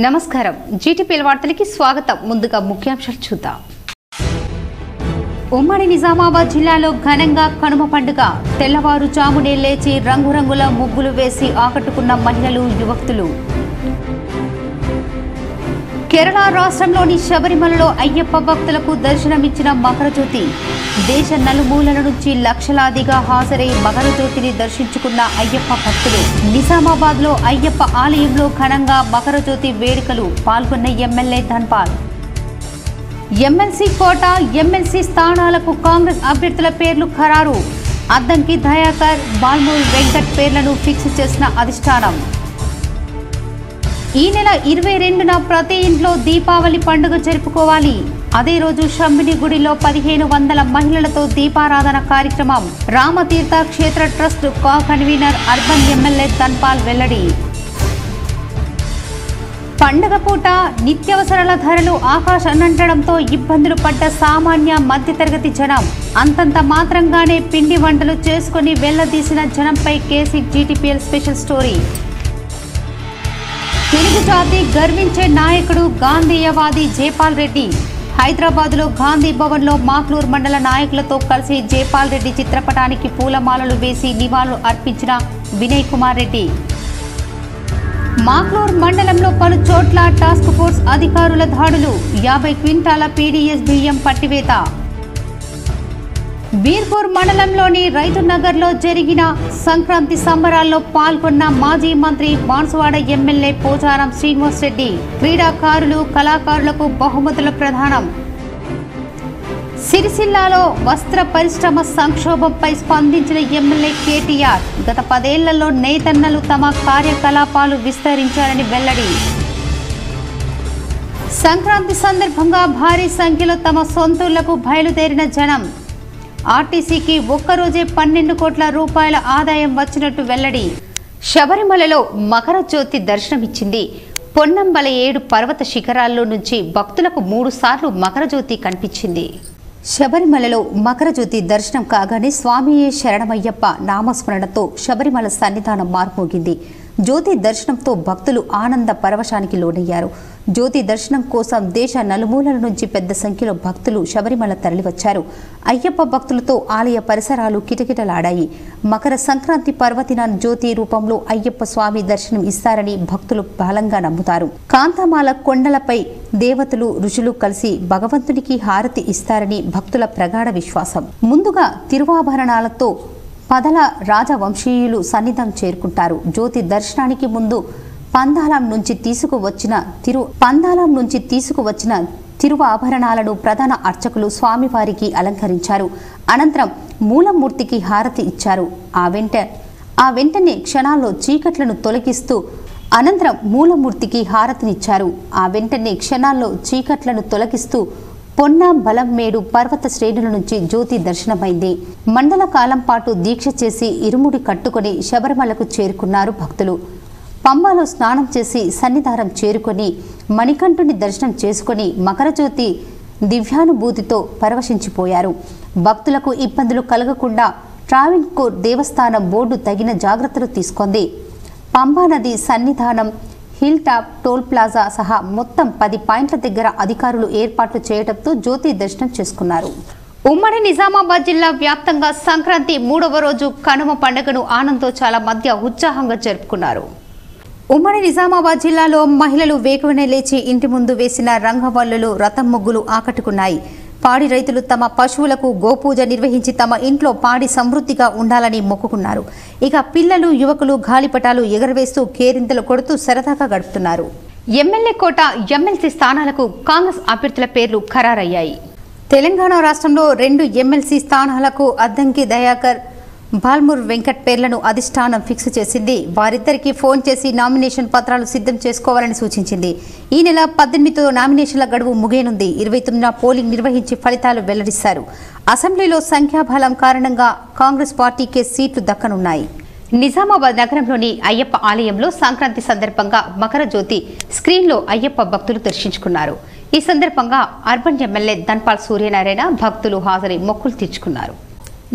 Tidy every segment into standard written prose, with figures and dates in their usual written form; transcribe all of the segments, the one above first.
నమస్కారం జీటీపీఎల్ వార్తలకి స్వాగతం. ముందుగా ముఖ్యాంశాలు చూద్దాం. ఉమ్మడి నిజామాబాద్ జిల్లాలో ఘనంగా కనుమ పండుగ. తెల్లవారుజామునే లేచి రంగురంగుల ముగ్గులు వేసి ఆకట్టుకున్న మహిళలు, యువకులు. కేరళ రాష్ట్రంలోని శబరిమలలో అయ్యప్ప భక్తులకు దర్శనమిచ్చిన మకరజ్యోతి. దేశ నలుమూలల నుంచి లక్షలాదిగా హాజరై మకరజ్యోతిని దర్శించుకున్న అయ్యప్ప భక్తులు. నిజామాబాద్ లో అయ్యప్ప ఆలయంలో ఘనంగా మకరజ్యోతి వేడుకలు. పాల్గొన్న ఎమ్మెల్యే ధన్పాల్. ఎమ్మెల్సీ కోట, ఎమ్మెల్సీ స్థానాలకు కాంగ్రెస్ అభ్యర్థుల పేర్లు ఖరారు. అద్దంకి దయాకర్, బాల్మూర్ వెంకట్ పేర్లను ఫిక్స్ చేసిన అధిష్టానం. ఈ నెల 22న ప్రతి ఇంట్లో దీపావళి పండుగ జరుపుకోవాలి. అదే రోజు షంబిని గుడిలో 1500 మహిళలతో దీపారాధన కార్యక్రమం. Rama Tirtha Kshetra trust convener urban MLA Dhanpal వెల్లడి. పండుగ పూట నిత్యావసరాల ధరలు ఆకాశాన్నంటడంతో ఇబ్బందులు పడ్డ సామాన్య మధ్యతరగతి జనం. అంతంత మాత్రంగానే పిండి వంటలు చేసుకుని వెళ్లదీసిన జనంపై KC GTPL special story. Telugu జాతి గర్వించే నాయకుడు గాంధేయవాది జైపాల్ రెడ్డి. హైదరాబాద్లో గాంధీ భవన్లో మాక్లూర్ మండల నాయకులతో కలిసి జైపాల్ రెడ్డి చిత్రపటానికి పూలమాలలు వేసి నివాళులు అర్పించిన వినయ్ కుమార్ రెడ్డి. మాక్లూర్ మండలంలో పలు చోట్ల టాస్క్ ఫోర్స్ అధికారుల దాడులు. 50 క్వింటాల పీడీఎస్ బియ్యం పట్టివేత. బీర్పూర్ మండలంలోని రైతు నగర్లో జరిగిన సంక్రాంతి సంబరాల్లో పాల్గొన్న మాజీ మంత్రి బాన్సువాడ ఎమ్మెల్యే పోచారం శ్రీనివాస్ రెడ్డి. క్రీడాకారులు, కళాకారులకు బహుమతుల ప్రదానం. సిరిసిల్లాలో వస్త్ర పరిశ్రమ సంక్షోభంపై స్పందించిన ఎమ్మెల్యే కేటీఆర్. గత 10 ఏళ్లలో నేతన్నలు తమ కార్యకలాపాలు విస్తరించారని వెల్లడి. సంక్రాంతి సందర్భంగా భారీ సంఖ్యలో తమ సొంతూళ్లకు బయలుదేరిన జనం. ఆర్టీసీకి ఒక్కరోజే 12 కోట్ల రూపాయల ఆదాయం వచ్చినట్టు వెల్లడి. శబరిమలలో మకరజ్యోతి దర్శనమిచ్చింది. పొన్నంబల 7 పర్వత శిఖరాల్లో నుంచి భక్తులకు 3 సార్లు మకరజ్యోతి కనిపించింది. శబరిమలలో మకరజ్యోతి దర్శనం కాగానే స్వామియే శరణమయ్యప్ప నామస్మరణతో శబరిమల సన్నిధానం మార్మోగింది. జ్యోతి దర్శనంతో భక్తులు ఆనంద పరవశానికి లోనయ్యారు. జ్యోతి దర్శనం కోసం దేశ నలుమూలల నుంచి పెద్ద సంఖ్యలో భక్తులు శబరిమల తరలివచ్చారు. అయ్యప్ప భక్తులతో ఆలయ పరిసరాలు కిటకిటలాడాయి. మకర సంక్రాంతి పర్వదిన జ్యోతి రూపంలో అయ్యప్ప స్వామి దర్శనం ఇస్తారని భక్తులు బలంగా నమ్ముతారు. కాంతామాల కొండలపై దేవతలు, ఋషులు కలిసి భగవంతునికి హారతి ఇస్తారని భక్తుల ప్రగాఢ విశ్వాసం. ముందుగా తిరువాభరణాలతో పదల రాజవంశీయులు సన్నిధం చేరుకుంటారు. జ్యోతి దర్శనానికి ముందు పందాలం నుంచి తీసుకువచ్చిన తిరువాభరణాలను ప్రధాన అర్చకులు స్వామివారికి అలంకరించారు. అనంతరం మూలమూర్తికి హారతి ఇచ్చారు. ఆ వెంటనే క్షణాల్లో చీకట్లను తొలగిస్తూ పొన్న బలంమేడు పర్వత శ్రేణుల నుంచి జ్యోతి దర్శనమైంది. మండల కాలం పాటు దీక్ష చేసి ఇరుముడి కట్టుకుని శబరిమలకు చేరుకున్నారు భక్తులు. పంబాలో స్నానం చేసి సన్నిధానం చేరుకొని మణికంఠుని దర్శనం చేసుకుని మకరజ్యోతి దివ్యానుభూతితో పరవశించిపోయారు. భక్తులకు ఇబ్బందులు కలగకుండా ట్రావెన్కోర్ దేవస్థానం బోర్డు తగిన జాగ్రత్తలు తీసుకుంది. పంబా నది సన్నిధానం, హిల్ టాప్, టోల్ ప్లాజా సహా మొత్తం 10 పాయింట్ల దగ్గర అధికారులు ఏర్పాట్లు చేయడంతో జ్యోతి దర్శనం చేసుకున్నారు. ఉమ్మడి నిజామాబాద్ జిల్లా వ్యాప్తంగా సంక్రాంతి 3వ రోజు కనుమ పండుగను ఆనందోత్సాహాల మధ్య ఉత్సాహంగా జరుపుకున్నారు. ఉమ్మడి నిజామాబాద్ జిల్లాలో మహిళలు వేకువనే లేచి ఇంటి ముందు వేసిన రంగవల్లులు, రథం ముగ్గులు ఆకట్టుకున్నాయి. పాడి రైతులు తమ పశువులకు గోపూజ నిర్వహించి తమ ఇంట్లో పాడి సమృద్ధిగా ఉండాలని మొక్కుకున్నారు. ఇక పిల్లలు, యువకులు గాలిపటాలు ఎగరవేస్తూ కేరింతలు కొడుతూ సరదాగా గడుపుతున్నారు. ఎమ్మెల్యే కోట, ఎమ్మెల్సీ స్థానాలకు కాంగ్రెస్ అభ్యర్థుల పేర్లు ఖరారయ్యాయి. తెలంగాణ రాష్ట్రంలో 2 ఎమ్మెల్సీ స్థానాలకు అద్దంకి దయాకర్, బాల్మూర్ వెంకట్ పేర్లను అధిష్టానం ఫిక్స్ చేసింది. వారిద్దరికీ ఫోన్ చేసి నామినేషన్ పత్రాలు సిద్ధం చేసుకోవాలని సూచించింది. ఈ నెల 18తో నామినేషన్ల గడువు ముగియనుంది. 29న పోలింగ్ నిర్వహించి ఫలితాలు వెల్లడిస్తారు. అసెంబ్లీలో సంఖ్యాబలం కారణంగా కాంగ్రెస్ పార్టీకే సీట్లు దక్కనున్నాయి. నిజామాబాద్ నగరంలోని అయ్యప్ప ఆలయంలో సంక్రాంతి సందర్భంగా మకరజ్యోతి స్క్రీన్లో అయ్యప్ప భక్తులు దర్శించుకున్నారు. ఈ సందర్భంగా అర్బన్ ఎమ్మెల్యే ధన్పాల్ సూర్యనారాయణ భక్తులు హాజరై మొక్కులు తీర్చుకున్నారు.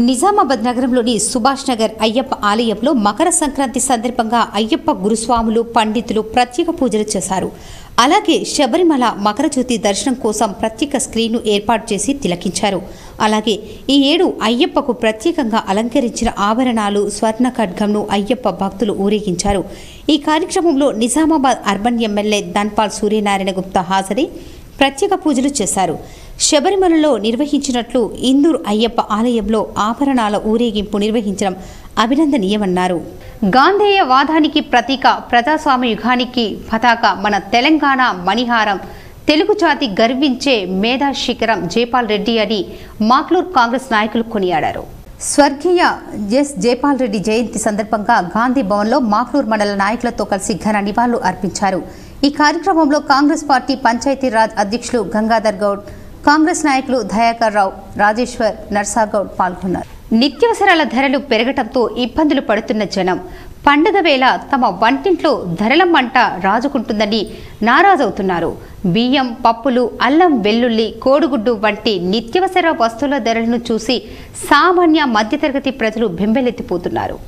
నిజామాబాద్ నగరంలోని సుభాష్ నగర్ అయ్యప్ప ఆలయంలో మకర సంక్రాంతి సందర్భంగా అయ్యప్ప గురుస్వాములు, పండితులు ప్రత్యేక పూజలు చేశారు. అలాగే శబరిమల మకరజ్యోతి దర్శనం కోసం ప్రత్యేక స్క్రీన్ను ఏర్పాటు చేసి తిలకించారు. అలాగే ఈ ఏడు అయ్యప్పకు ప్రత్యేకంగా అలంకరించిన ఆభరణాలు స్వర్ణ ఖడ్గంను అయ్యప్ప భక్తులు ఊరేగించారు. ఈ కార్యక్రమంలో నిజామాబాద్ అర్బన్ ఎమ్మెల్యే ధన్పాల్ సూర్యనారాయణ గుప్తా హాజరై ప్రత్యేక పూజలు చేశారు. శబరిమలలో నిర్వహించినట్లు ఇందూరు అయ్యప్ప ఆలయంలో ఆభరణాల ఊరేగింపు నిర్వహించడం అభినందనీయమన్నారు. గాంధేయ వాదానికి ప్రతీక, ప్రజాస్వామ్య యుగానికి పతాక మన తెలంగాణ మణిహారం, తెలుగు జాతి గర్వించే మేధా శిఖరం జైపాల్ రెడ్డి అని మాక్లూర్ కాంగ్రెస్ నాయకులు కొనియాడారు. స్వర్గీయ ఎస్ జైపాల్ రెడ్డి జయంతి సందర్భంగా గాంధీ భవన్లో మాక్లూర్ మండల నాయకులతో కలిసి ఘన నివాళులు అర్పించారు. ఈ కార్యక్రమంలో కాంగ్రెస్ పార్టీ పంచాయతీరాజ్ అధ్యక్షులు గంగాధర్ గౌడ్, కాంగ్రెస్ నాయకులు దయాకర్ రావు, రాజేశ్వర్, నర్సాగౌడ్ పాల్గొన్నారు. నిత్యావసరాల ధరలు పెరగటంతో ఇబ్బందులు పడుతున్న జనం పండుగ వేళ తమ వంటింట్లో ధరల మంట రాజుకుంటుందని నారాజవుతున్నారు. బియ్యం, పప్పులు, అల్లం, వెల్లుల్లి, కోడిగుడ్డు వంటి నిత్యావసర వస్తువుల ధరలను చూసి సామాన్య మధ్యతరగతి ప్రజలు బెంబెలెత్తిపోతున్నారు.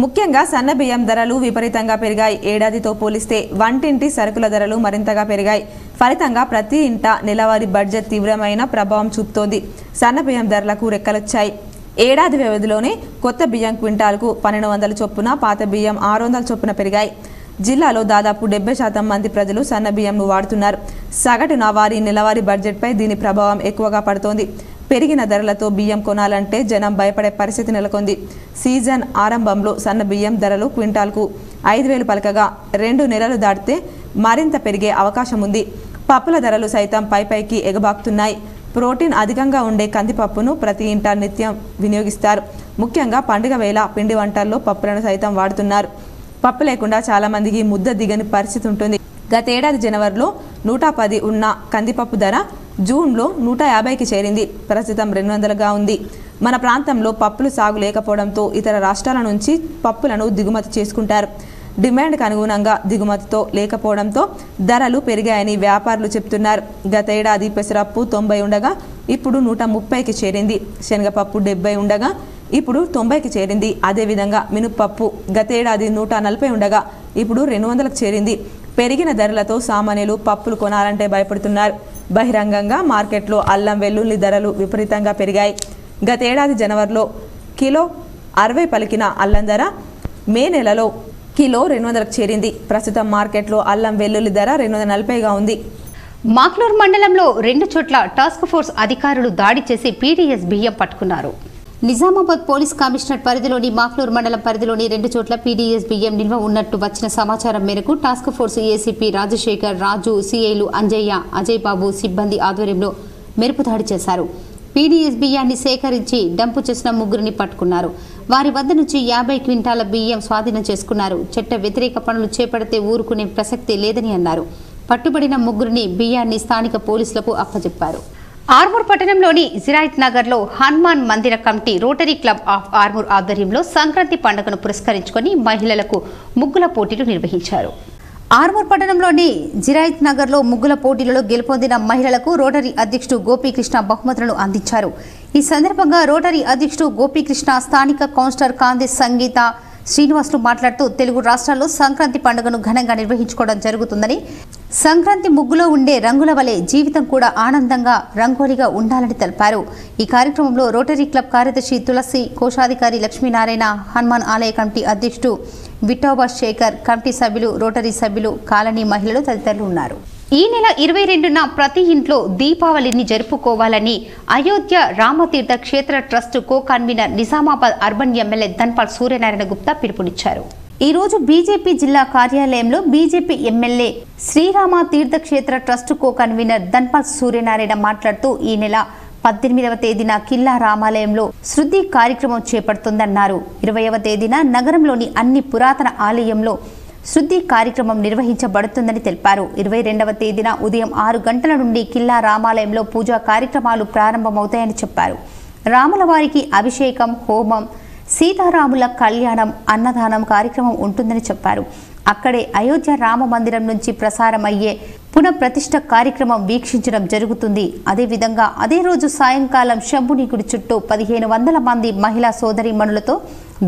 ముఖ్యంగా సన్న బియ్యం ధరలు విపరీతంగా పెరిగాయి. ఏడాదితో పోలిస్తే వంటింటి సరుకుల ధరలు మరింతగా పెరిగాయి. ఫలితంగా ప్రతి ఇంట నెలవారీ బడ్జెట్ తీవ్రమైన ప్రభావం చూపుతోంది. సన్న బియ్యం ధరలకు రెక్కలొచ్చాయి. ఏడాది వ్యవధిలోనే కొత్త బియ్యం క్వింటాల్కు 1200 చొప్పున, పాత బియ్యం 600 చొప్పున పెరిగాయి. జిల్లాలో దాదాపు 70% మంది ప్రజలు సన్న బియ్యంను వాడుతున్నారు. సగటున వారి నెలవారీ బడ్జెట్పై దీని ప్రభావం ఎక్కువగా పడుతోంది. పెరిగిన ధరలతో బియ్యం కొనాలంటే జనం భయపడే పరిస్థితి నెలకొంది. సీజన్ ఆరంభంలో సన్న బియ్యం ధరలు క్వింటాల్కు 5000 పలకగా 2 నెలలు దాటితే మరింత పెరిగే అవకాశం ఉంది. పప్పుల ధరలు సైతం పైకి ఎగబాకుతున్నాయి. ప్రోటీన్ అధికంగా ఉండే కందిపప్పును ప్రతి ఇంట నిత్యం వినియోగిస్తారు. ముఖ్యంగా పండుగ వేళ పిండి వంటల్లో పప్పులను సైతం వాడుతున్నారు. పప్పు లేకుండా చాలా మందికి ముద్ద దిగని పరిస్థితి ఉంటుంది. గతేడాది జనవరిలో 110 ఉన్న కందిపప్పు ధర జూన్లో 150కి చేరింది. ప్రస్తుతం 200గా ఉంది. మన ప్రాంతంలో పప్పులు సాగు లేకపోవడంతో ఇతర రాష్ట్రాల నుంచి పప్పులను దిగుమతి చేసుకుంటారు. డిమాండ్కు అనుగుణంగా దిగుమతితో లేకపోవడంతో ధరలు పెరిగాయని వ్యాపారులు చెప్తున్నారు. గతేడాది పెసరపప్పు 90 ఉండగా ఇప్పుడు 130కి చేరింది. శనగపప్పు 70 ఉండగా ఇప్పుడు 90కి చేరింది. అదేవిధంగా మినపప్పు గతేడాది 140 ఉండగా ఇప్పుడు 200కి చేరింది. పెరిగిన ధరలతో సామాన్యులు పప్పులు కొనాలంటే భయపడుతున్నారు. బహిరంగంగా మార్కెట్లో అల్లం, వెల్లుల్లి ధరలు విపరీతంగా పెరిగాయి. గతేడాది జనవరిలో కిలో 60 పలికిన అల్లం ధర మే నెలలో కిలో 200కి చేరింది. ప్రస్తుతం మార్కెట్లో అల్లం, వెల్లుల్లి ధర 240గా ఉంది. మాక్లూర్ మండలంలో 2 చోట్ల టాస్క్ ఫోర్స్ అధికారులు దాడి చేసి పీడీఎస్ బియ్యం పట్టుకున్నారు. నిజామాబాద్ పోలీస్ కమిషనర్ పరిధిలోని మాక్లూర్ మండలం పరిధిలోని 2 చోట్ల పీడీఎస్ బియ్యం నిల్వ ఉన్నట్టు వచ్చిన సమాచారం మేరకు టాస్క్ ఫోర్స్ ఏసీపీ రాజశేఖర్, రాజు, సీఐలు అంజయ్య, అజయ్ బాబు సిబ్బంది ఆధ్వర్యంలో మెరుపు దాడి చేశారు. పీడీఎస్ బియ్యాన్ని సేకరించి డంపు చేసిన 3గురిని పట్టుకున్నారు. వారి వద్ద నుంచి 50 క్వింటాల బియ్యం స్వాధీనం చేసుకున్నారు. చట్ట వ్యతిరేక పనులు చేపడితే ఊరుకునే ప్రసక్తే లేదని అన్నారు. పట్టుబడిన 3గురిని బియ్యాన్ని స్థానిక పోలీసులకు అప్పచెప్పారు. ఆర్మూర్ పట్టణంలోని జిరాయిత్ నగర్లో హనుమాన్ మందిర committee, rotary club of Armoor ఆధ్వర్యంలో సంక్రాంతి పండుగను పురస్కరించుకొని మహిళలకు ముగ్గుల పోటీలు నిర్వహించారు. ఆర్మూర్ పట్టణంలోని జిరాయిత్ నగర్లో ముగ్గుల పోటీలలో గెలుపొందిన మహిళలకు రోటరీ అధ్యక్షుడు గోపీకృష్ణ బహుమతులను అందించారు. ఈ సందర్భంగా రోటరీ అధ్యక్షుడు గోపీకృష్ణ, స్థానిక కౌన్సిలర్ కాందే సంగీత శ్రీనివాసులు మాట్లాడుతూ తెలుగు రాష్ట్రాల్లో సంక్రాంతి పండుగను ఘనంగా నిర్వహించుకోవడం జరుగుతుందని, సంక్రాంతి ముగ్గులో ఉండే రంగుల వలె జీవితం కూడా ఆనందంగా రంగోలిగా ఉండాలని తెలిపారు. ఈ కార్యక్రమంలో రోటరీ క్లబ్ కార్యదర్శి తులసి, కోశాధికారి లక్ష్మీనారాయణ, హనుమాన్ ఆలయ కమిటీ అధ్యక్షుడు విఠోబా శేఖర్, కమిటీ సభ్యులు, రోటరీ సభ్యులు, కాలనీ మహిళలు తదితరులు ఉన్నారు. ఈ నెల 22న ప్రతి ఇంట్లో దీపావళిని జరుపుకోవాలని Ayodhya Ramatirtha Kshetra trust co convener Nizamabad urban MLA Dhanpal Suryanarayana Gupta పిలుపునిచ్చారు. ఈ రోజు బీజేపీ జిల్లా కార్యాలయంలో BJP MLA Srirama Teerthakshetra trust co convener Dhanpal Suryanarayana మాట్లాడుతూ ఈ నెల 18వ తేదీన కిల్లా రామాలయంలో శుద్ధి కార్యక్రమం చేపడుతుందన్నారు. 20వ తేదీన నగరంలోని అన్ని పురాతన ఆలయంలో శుద్ధి కార్యక్రమం నిర్వహించబడుతుందని తెలిపారు. 22వ తేదీన ఉదయం 6 గంటల నుండి కిల్లా రామాలయంలో పూజా కార్యక్రమాలు ప్రారంభమవుతాయని చెప్పారు. రాముల వారికి అభిషేకం, హోమం, సీతారాముల కళ్యాణం, అన్నదానం కార్యక్రమం ఉంటుందని చెప్పారు. అక్కడే అయోధ్య రామ మందిరం నుంచి ప్రసారం అయ్యే పునఃప్రతిష్ఠ కార్యక్రమం వీక్షించడం జరుగుతుంది. అదేవిధంగా అదే రోజు సాయంకాలం శంభుని గుడి చుట్టూ 1500 మంది మహిళా సోదరీమణులతో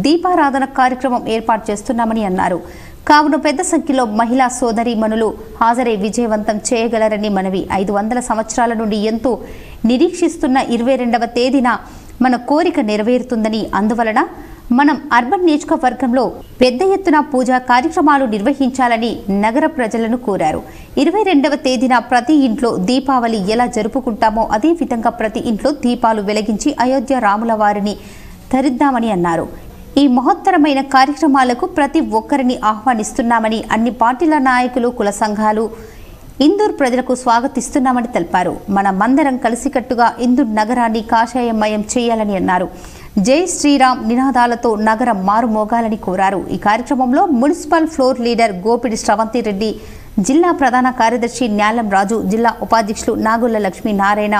దీపారాధన కార్యక్రమం ఏర్పాటు చేస్తున్నామని అన్నారు. కావున పెద్ద సంఖ్యలో మహిళా సోదరీమణులు హాజరై విజయవంతం చేయగలరని మనవి. 500 సంవత్సరాల నుండి ఎంతో నిరీక్షిస్తున్న 22వ తేదీన మన కోరిక నెరవేరుతుందని, అందువలన మనం అర్బన్ నియోజకవర్గంలో పెద్ద ఎత్తున పూజా కార్యక్రమాలు నిర్వహించాలని నగర ప్రజలను కోరారు. 22వ తేదీన ప్రతి ఇంట్లో దీపావళి ఎలా జరుపుకుంటామో అదే విధంగా ప్రతి ఇంట్లో దీపాలు వెలిగించి అయోధ్య రాముల వారిని ధరిద్దామని అన్నారు. ఈ మహత్తరమైన కార్యక్రమాలకు ప్రతి ఒక్కరిని ఆహ్వానిస్తున్నామని అన్ని పార్టీల నాయకులు, కుల సంఘాలు ఇందూర్ ప్రజలకు స్వాగతిస్తున్నామని తెలిపారు. మనమందరం కలిసికట్టుగా ఇందూర్ నగరాన్ని కాషాయమయం చేయాలని అన్నారు. జై శ్రీరామ్ నినాదాలతో నగరం మారుమోగాలని కోరారు. ఈ కార్యక్రమంలో municipal floor leader Gopidi Sravanthi Reddy, జిల్లా ప్రధాన కార్యదర్శి న్యాలం రాజు, జిల్లా ఉపాధ్యక్షులు నాగుళ్ల లక్ష్మీ నారాయణ,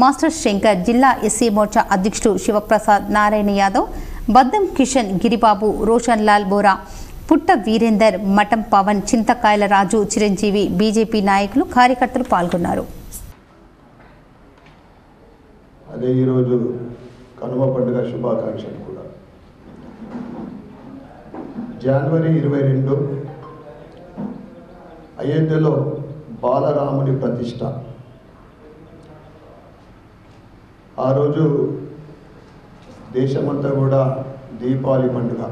మాస్టర్ శంకర్, జిల్లా ఎస్సీ మోర్చా అధ్యక్షుడు శివప్రసాద్, నారాయణ యాదవ్, బద్దం కిషన్, గిరిబాబు, రోషన్ లాల్ బోరా, పుట్ట వీరేందర్, మఠం పవన్, చింతకాయల రాజు, చిరంజీవి, బీజేపీ నాయకులు, కార్యకర్తలు పాల్గొన్నారు. అదే ఈరోజు కనుమ పండుగ శుభాకాంక్షలు కూడా. జనవరి 22 అయోధ్యలో బాలరాముని ప్రతిష్ట. ఆ రోజు దేశమంతా కూడా దీపావళి పండుగ.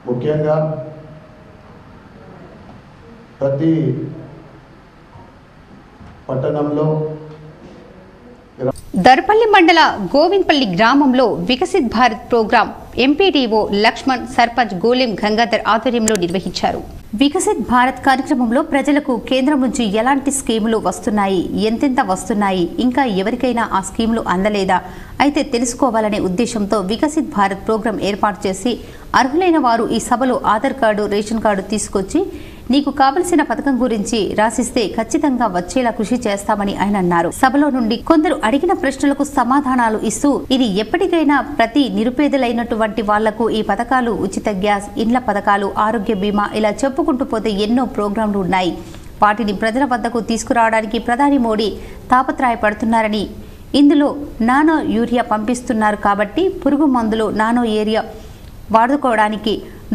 ముఖ్యంగా ప్రతి పట్టణంలో దర్పల్లి మండల గోవిందపల్లి గ్రామంలో వికసిత్ భారత్ ప్రోగ్రాం ఎంపీడీఓ లక్ష్మణ్, సర్పంచ్ గోలెం గంగాధర్ ఆధ్వర్యంలో నిర్వహించారు. వికసిత్ భారత్ కార్యక్రమంలో ప్రజలకు కేంద్రం నుంచి ఎలాంటి స్కీములు వస్తున్నాయి, ఎంతెంత వస్తున్నాయి, ఇంకా ఎవరికైనా ఆ స్కీములు అందలేదా అయితే తెలుసుకోవాలనే ఉద్దేశంతో వికసిత్ భారత్ ప్రోగ్రాం ఏర్పాటు చేసి అర్హులైన వారు ఈ సభలో ఆధార్ కార్డు, రేషన్ కార్డు తీసుకొచ్చి నీకు కావలసిన పథకం గురించి రాసిస్తే ఖచ్చితంగా వచ్చేలా కృషి చేస్తామని ఆయన అన్నారు. సభలో నుండి కొందరు అడిగిన ప్రశ్నలకు సమాధానాలు ఇస్తూ ఇది ఎప్పటికైనా ప్రతి నిరుపేదలైనటువంటి వాళ్లకు ఈ పథకాలు, ఉచిత గ్యాస్, ఇండ్ల పథకాలు, ఆరోగ్య బీమా ఇలా చెప్పుకుంటూ పోతే ఎన్నో ప్రోగ్రాంలు ఉన్నాయి. వాటిని ప్రజల వద్దకు తీసుకురావడానికి ప్రధాని మోడీ తాపత్రయపడుతున్నారని, ఇందులో నానో యూరియా పంపిస్తున్నారు కాబట్టి పురుగు మందులు, నానో ఏరియా వాడుకోవడానికి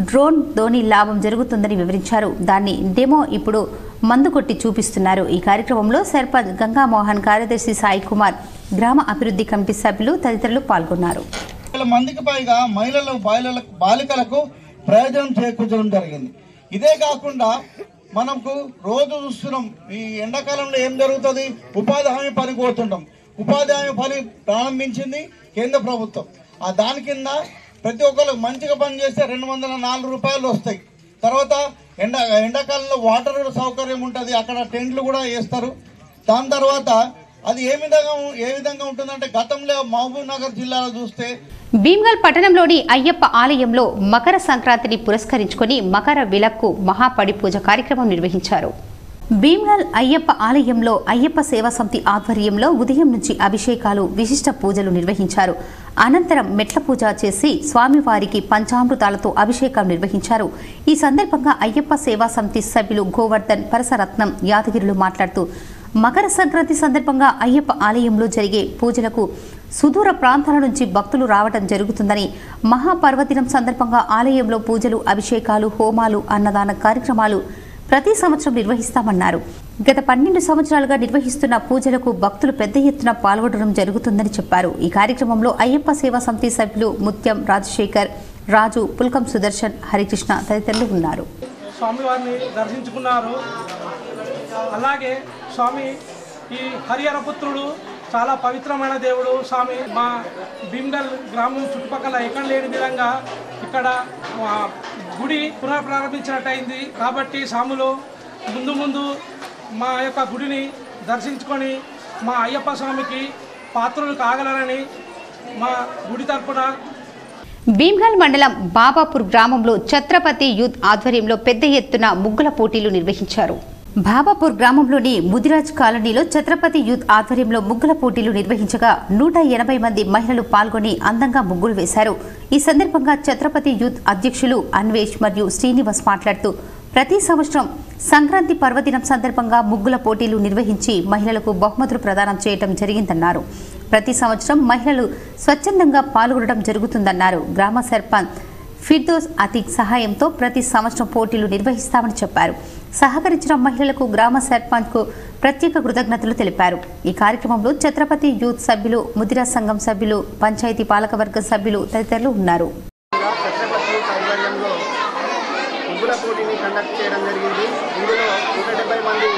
డ్రోన్ ధోని లాభం జరుగుతుందని వివరించారు. దాన్ని డెమో ఇప్పుడు మందు కొట్టి చూపిస్తున్నారు. ఈ కార్యక్రమంలో సర్పంచ్ గంగామోహన్, కార్యదర్శి సాయి కుమార్, గ్రామ అభివృద్ధి కమిటీ సభ్యులు తదితరులు పాల్గొన్నారు. మందికి పైగా మహిళలు, బాలికలకు ప్రయోజనం చేకూర్చడం జరిగింది. ఇదే కాకుండా మనకు రోజు చూస్తున్నాం ఈ ఎండాకాలంలో ఏం జరుగుతుంది, ఉపాధి హామీ పని కోరుతుంటాం. ఉపాధి హామీ పని ప్రారంభించింది కేంద్ర ప్రభుత్వం. ఆ దాని కింద ప్రతి ఒక్కరు మంచిగా పని చేస్తే 204 రూపాయలు వస్తాయి. తర్వాత ఎండాకాలంలో వాటర్ సౌకర్యం ఉంటుంది, అక్కడ టెంట్లు కూడా వేస్తారు. దాని తర్వాత అది ఏ విధంగా ఉంటుందంటే గతంలో మహబూబ్ నగర్ జిల్లాలో చూస్తే భీమ్గల్ పట్టణంలోని అయ్యప్ప ఆలయంలో మకర సంక్రాంతిని పురస్కరించుకొని మకర విలక్కు మహాపడి పూజ కార్యక్రమం నిర్వహించారు. భీమ్గల్ అయ్యప్ప ఆలయంలో అయ్యప్ప సేవా సమితి ఆధ్వర్యంలో ఉదయం నుంచి అభిషేకాలు, విశిష్ట పూజలు నిర్వహించారు. అనంతరం మెట్ల పూజ చేసి స్వామివారికి పంచామృతాలతో అభిషేకం నిర్వహించారు. ఈ సందర్భంగా అయ్యప్ప సేవా సమితి సభ్యులు గోవర్ధన్, పరసరత్నం, యాదగిరులు మాట్లాడుతూ మకర సంక్రాంతి సందర్భంగా అయ్యప్ప ఆలయంలో జరిగే పూజలకు సుదూర ప్రాంతాల నుంచి భక్తులు రావడం జరుగుతుందని, మహాపర్వదినం సందర్భంగా ఆలయంలో పూజలు, అభిషేకాలు, హోమాలు, అన్నదాన కార్యక్రమాలు ప్రతి సంవత్సరం నిర్వహిస్తామన్నారు. గత 12 సంవత్సరాలుగా నిర్వహిస్తున్న పూజలకు భక్తులు పెద్ద ఎత్తున పాల్గొనడం జరుగుతుందని చెప్పారు. ఈ కార్యక్రమంలో అయ్యప్ప సేవా సమితి సభ్యులు ముత్యం, రాజశేఖర్, రాజు, పుల్కం సుదర్శన్, హరికృష్ణ తదితరులు ఉన్నారు. స్వామివారిని దర్శించుకున్నారు. అలాగే స్వామి ఈ హరిహర పుత్రుడు చాలా పవిత్రమైన దేవుడు స్వామి. మా భీమ్గల్ గ్రామం చుట్టుపక్కల ఎక్కడ లేని విధంగా ఇక్కడ గుడి పునఃప్రారంభించినట్టయింది. కాబట్టి స్వాములు ముందు మా యొక్క గుడిని దర్శించుకొని మా అయ్యప్ప స్వామికి పాత్రలు కాగలరని మా గుడి తరపున భీమ్గల్ మండలం బాబాపూర్ గ్రామంలో ఛత్రపతి యూత్ ఆధ్వర్యంలో పెద్ద ఎత్తున ముగ్గుల పోటీలు నిర్వహించారు. బాబాపూర్ గ్రామంలోని ముదిరాజ్ కాలనీలో ఛత్రపతి యూత్ ఆధ్వర్యంలో ముగ్గుల పోటీలు నిర్వహించగా 180 మంది మహిళలు పాల్గొని అందంగా ముగ్గులు వేశారు. ఈ సందర్భంగా ఛత్రపతి యూత్ అధ్యక్షులు అన్వేష్ మరియు శ్రీనివాస్ మాట్లాడుతూ ప్రతి సంవత్సరం సంక్రాంతి పర్వదినం సందర్భంగా ముగ్గుల పోటీలు నిర్వహించి మహిళలకు బహుమతులు ప్రదానం చేయడం జరిగిందన్నారు. ప్రతి సంవత్సరం మహిళలు స్వచ్ఛందంగా పాల్గొనడం జరుగుతుందన్నారు. గ్రామ సర్పంచ్ ఫిర్దోస్ అతీక్ సహాయంతో ప్రతి సంవత్సరం పోటీలు నిర్వహిస్తామని చెప్పారు. సహకరించిన మహిళలకు గ్రామ సర్పంచ్కు ప్రత్యేక కృతజ్ఞతలు తెలిపారు. ఈ కార్యక్రమంలో ఛత్రపతి యూత్ సభ్యులు, ముదిరా సంఘం సభ్యులు, పంచాయతీ పాలకవర్గ సభ్యులు తదితరులు ఉన్నారు. పోటీని కండక్ట్ చేయడం జరిగింది. ఇందులో 170 మంది